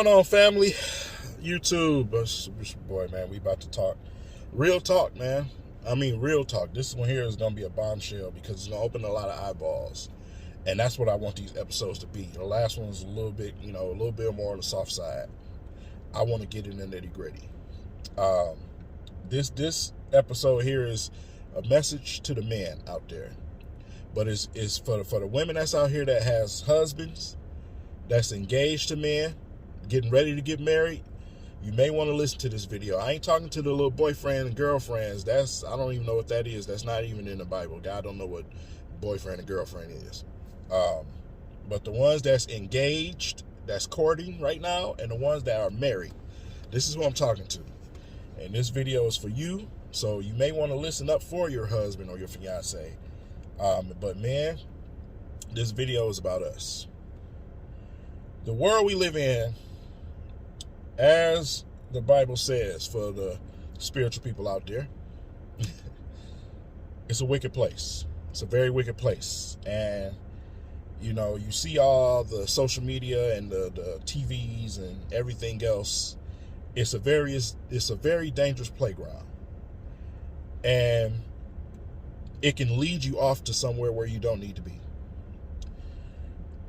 going on, family? YouTube, it's your boy, man. We about to talk real talk, man. I mean, real talk. This one here is gonna be a bombshell because it's gonna open a lot of eyeballs, and that's what I want these episodes to be. The last one was a little bit, a little bit more on the soft side. I want to get in the nitty gritty. This episode here is a message to the men out there, but it's for the women that's out here that has husbands, that's engaged to men, getting ready to get married. You may want to listen to this video. I ain't talking to the little boyfriend and girlfriends. I don't even know what that is. That's not even in the Bible. God don't know what boyfriend and girlfriend is. But the ones that's engaged, that's courting right now, and the ones that are married, this is who I'm talking to. And this video is for you, so you may want to listen up for your husband or your fiance. But man, this video is about us. The world we live in, as the Bible says for the spiritual people out there, it's a wicked place. It's a very wicked place. And, you see all the social media and the TVs and everything else. It's a very dangerous playground. And it can lead you off to somewhere where you don't need to be.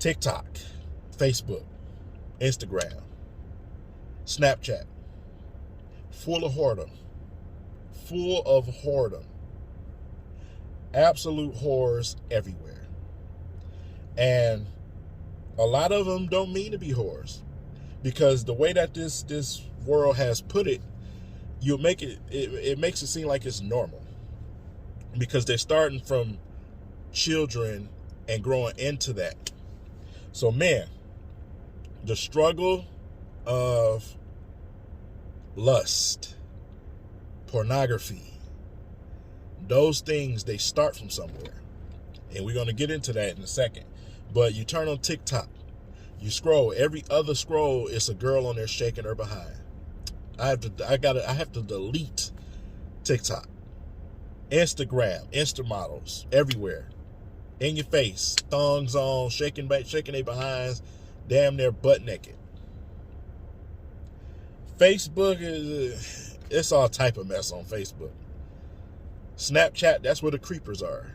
TikTok, Facebook, Instagram, Snapchat, full of whoredom. Absolute whores everywhere. And a lot of them don't mean to be whores, because the way that this world has put it, it makes it seem like it's normal, because they're starting from children and growing into that. So man, the struggle of lust, pornography, those things, they start from somewhere. And we're going to get into that in a second. But you turn on TikTok, you scroll, every other scroll, it's a girl on there shaking her behind. I have to delete TikTok. Instagram, Insta models everywhere. In your face, thongs on, shaking their behinds, damn near butt naked. Facebook it's all type of mess on Facebook. Snapchat, that's where the creepers are.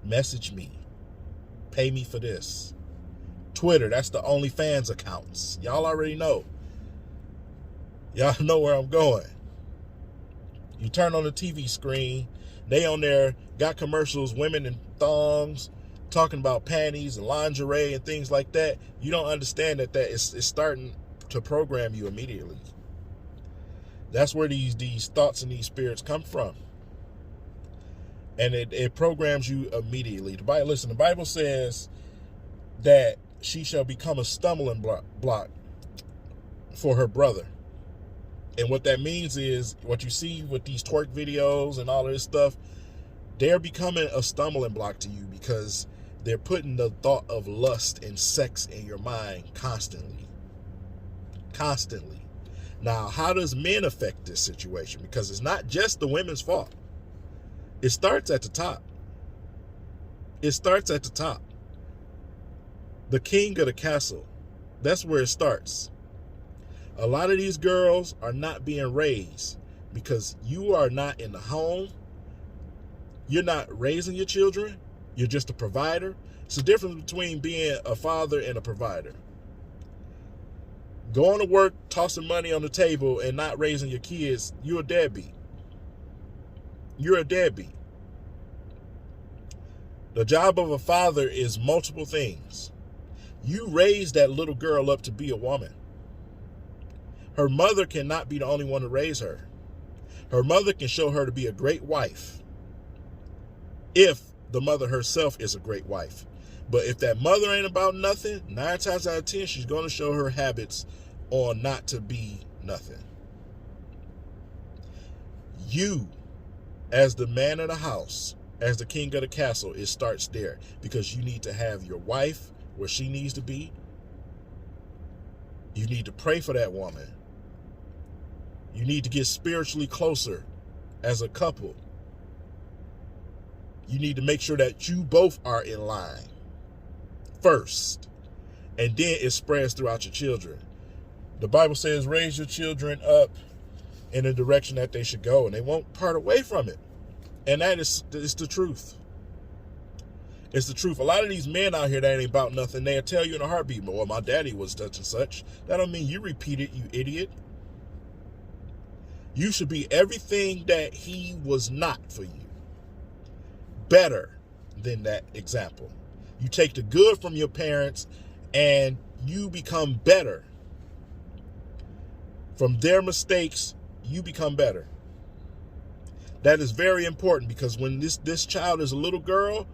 Message me. Pay me for this. Twitter, that's the OnlyFans accounts. Y'all already know. Y'all know where I'm going. You turn on the TV screen, they on there got commercials, women in thongs, talking about panties and lingerie and things like that. You don't understand that it's starting to program you immediately. That's where these thoughts and these spirits come from. And it programs you immediately. The Bible says that she shall become a stumbling block for her brother. And what that means is, what you see with these twerk videos and all of this stuff, they're becoming a stumbling block to you, because they're putting the thought of lust and sex in your mind constantly. Now, how does men affect this situation? Because it's not just the women's fault. It starts at the top. The king of the castle, that's where it starts. A lot of these girls are not being raised because you are not in the home. You're not raising your children. You're just a provider. It's the difference between being a father and a provider. Going to work, tossing money on the table, and not raising your kids, you're a deadbeat. The job of a father is multiple things. You raise that little girl up to be a woman. Her mother cannot be the only one to raise her. Her mother can show her to be a great wife, if the mother herself is a great wife. But if that mother ain't about nothing, 9 times out of 10, she's going to show her habits on not to be nothing. You, as the man of the house, as the king of the castle, it starts there, because you need to have your wife where she needs to be. You need to pray for that woman. You need to get spiritually closer as a couple. You need to make sure that you both are in line first. And then it spreads throughout your children. The Bible says, raise your children up in the direction that they should go, and they won't part away from it. And that is the truth. It's the truth. A lot of these men out here that ain't about nothing, they'll tell you in a heartbeat, well, my daddy was such and such. That don't mean you repeat it, you idiot. You should be everything that he was not for you. Better than that example. You take the good from your parents and you become better. From their mistakes, you become better. That is very important, because when this child is a little girl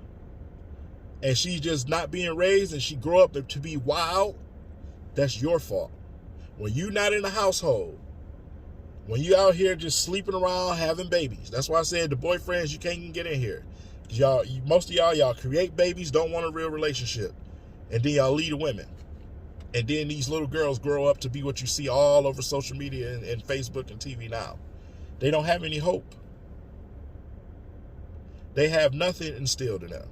and she's just not being raised and she grow up to be wild, that's your fault. When you're not in the household, when you out here just sleeping around having babies, that's why I said the boyfriends, you can't even get in here. Most of y'all create babies, don't want a real relationship, and then y'all lead the women. And then these little girls grow up to be what you see all over social media and Facebook and TV now. They don't have any hope. They have nothing instilled in them.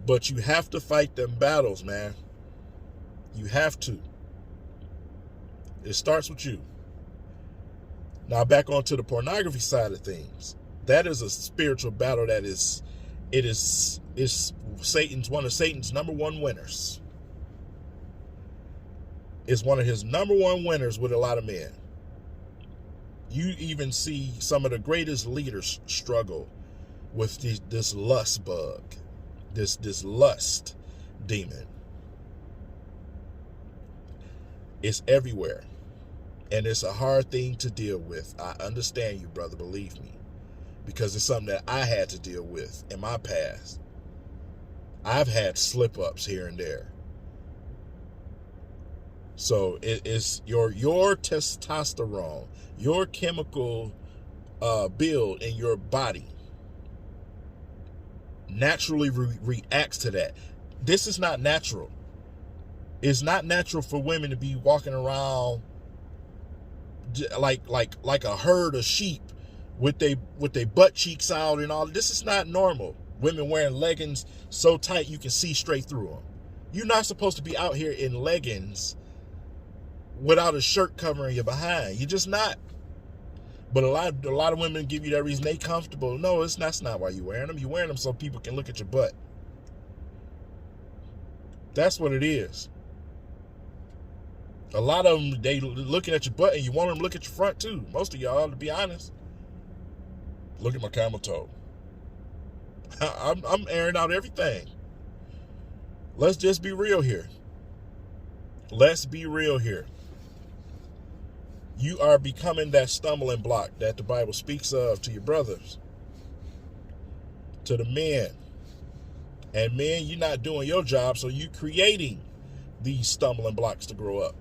But you have to fight them battles, man. You have to. It starts with you. Now back onto the pornography side of things. That is a spiritual battle that is one of Satan's number one winners. It's one of his number one winners with a lot of men. You even see some of the greatest leaders struggle with this lust bug, this lust demon. It's everywhere. And it's a hard thing to deal with. I understand you, brother, believe me. Because it's something that I had to deal with in my past. I've had slip-ups here and there. So it's your testosterone, your chemical build in your body naturally reacts to that. This is not natural. It's not natural for women to be walking around like a herd of sheep with they butt cheeks out and all. This is not normal. Women wearing leggings so tight you can see straight through them. You're not supposed to be out here in leggings without a shirt covering your behind. You're just not. But a lot of women give you that reason they comfortable. No, that's not why you're wearing them. You're wearing them so people can look at your butt. That's what it is. A lot of them, they looking at your butt, and you want them to look at your front too. Most of y'all, to be honest. Look at my camel toe. I'm airing out everything. Let's just be real here. Let's be real here. You are becoming that stumbling block that the Bible speaks of to your brothers, to the men. And men, you're not doing your job, so you're creating these stumbling blocks to grow up.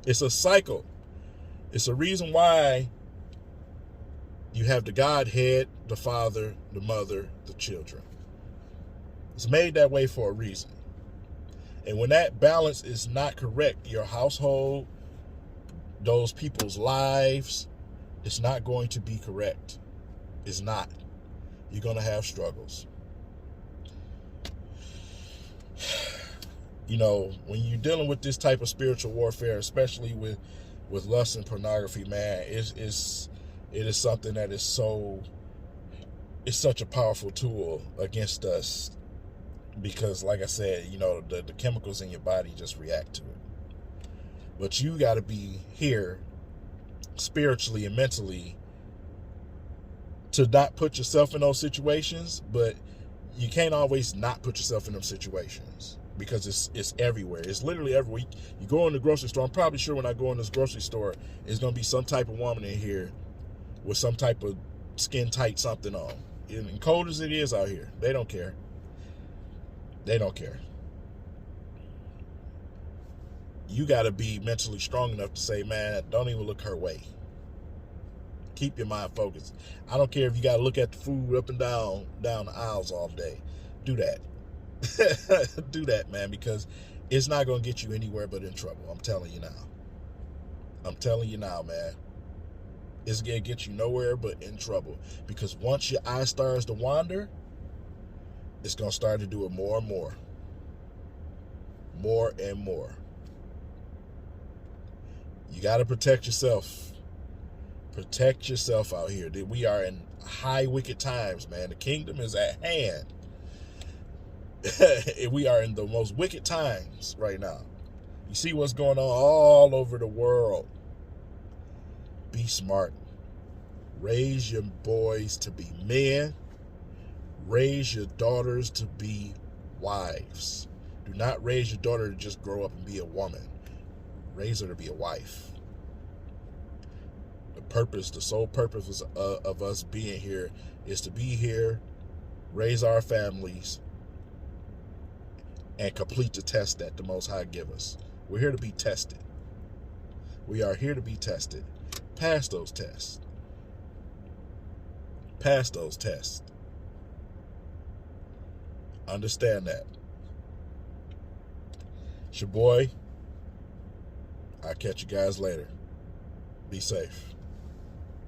It's a cycle. It's a reason why you have the Godhead, the Father, the Mother, the children. It's made that way for a reason. And when that balance is not correct, your household, those people's lives, it's not going to be correct. It's not. You're going to have struggles. You know, when you're dealing with this type of spiritual warfare, especially with lust and pornography, man, it is something that is such a powerful tool against us, because like I said, you know, the chemicals in your body just react to it. But you got to be here spiritually and mentally to not put yourself in those situations, but you can't always not put yourself in those situations, because it's everywhere. It's literally everywhere. You go in the grocery store. I'm probably sure when I go in this grocery store, there's going to be some type of woman in here with some type of skin tight something on. And cold as it is out here, they don't care. They don't care. You got to be mentally strong enough to say, man, don't even look her way. Keep your mind focused. I don't care if you got to look at the food up and down the aisles all day. Do that. Do that, man, because it's not going to get you anywhere but in trouble. I'm telling you now. I'm telling you now, man. It's going to get you nowhere but in trouble, because once your eye starts to wander, it's going to start to do it more and more. more and more. You got to protect yourself. Protect yourself out here. We are in high wicked times, man. The kingdom is at hand. We are in the most wicked times right now. You see what's going on all over the world. Be smart. Raise your boys to be men. Raise your daughters to be wives. Do not raise your daughter to just grow up and be a woman. Raise her to be a wife. The sole purpose of us being here is to be here, raise our families, and complete the test that the Most High give us. We're here to be tested. We are here to be tested. Pass those tests. Pass those tests. Understand that. It's your boy. I'll catch you guys later. Be safe.